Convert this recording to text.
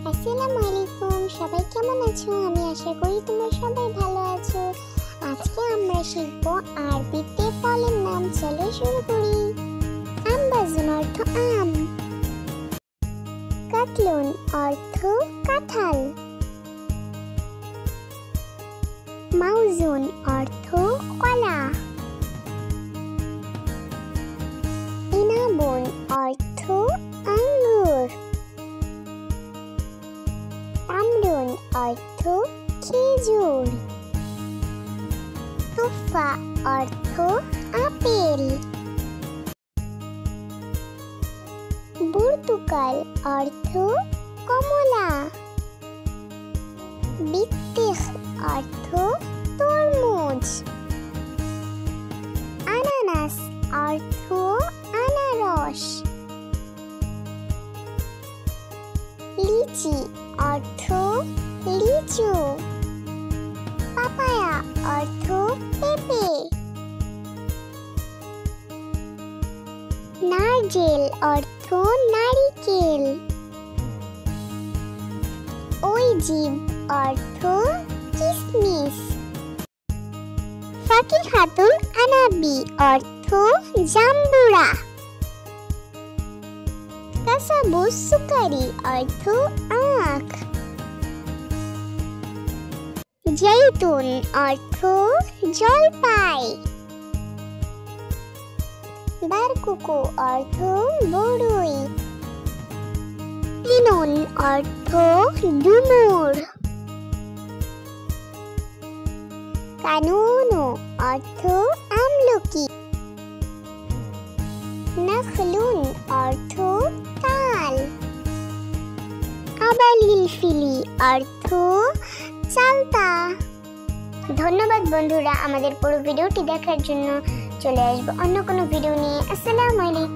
আসসালামু আলাইকুম, সবাই কেমন আছো? আমি আশা করি তোমরা সবাই ভালো আছো। আজকে আমরা শিখব আরবিতে ফলের নাম। চলো শুরু করি। আমবাজুন অর্থ আম, কাতলুন অর্থ কাঁঠাল, মাউজুন অর্থ কলা, ইনাবুন অর্থ আঙ্গুর, তামরুন অর্থ খেজুর, তুফা অর্থ আপেল, পর্তুগাল অর্থ কমলা, বিত্তিখ অর্থ তরমুজ, আনানাস অর্থ আনারস, লিচি অর্থ লিচু, পাপায়া অর্থ পেঁপে, নারকেল অর্থ নারিকেল, ওইজিব অর্থ কিশমিশ, ফাকিহাতুল আনাবি অর্থ জাম্বুরা, কাসাবুস সুকারি অর্থ আখ, জৈতুন অর্থ জলপাই, বারকুকু অর্থ বড়ই, তিনুন অর্থ ডুমুর, কানুনু অর্থ আমলকি, নাখলুন অর্থ তাল, আবালিল ফিলি অর্থ চালতা। ধন্যবাদ বন্ধুরা আমাদের পুরো ভিডিওটি দেখার জন্য। চলে আসবো অন্য কোনো ভিডিও নিয়ে। আসসালামু আলাইকুম।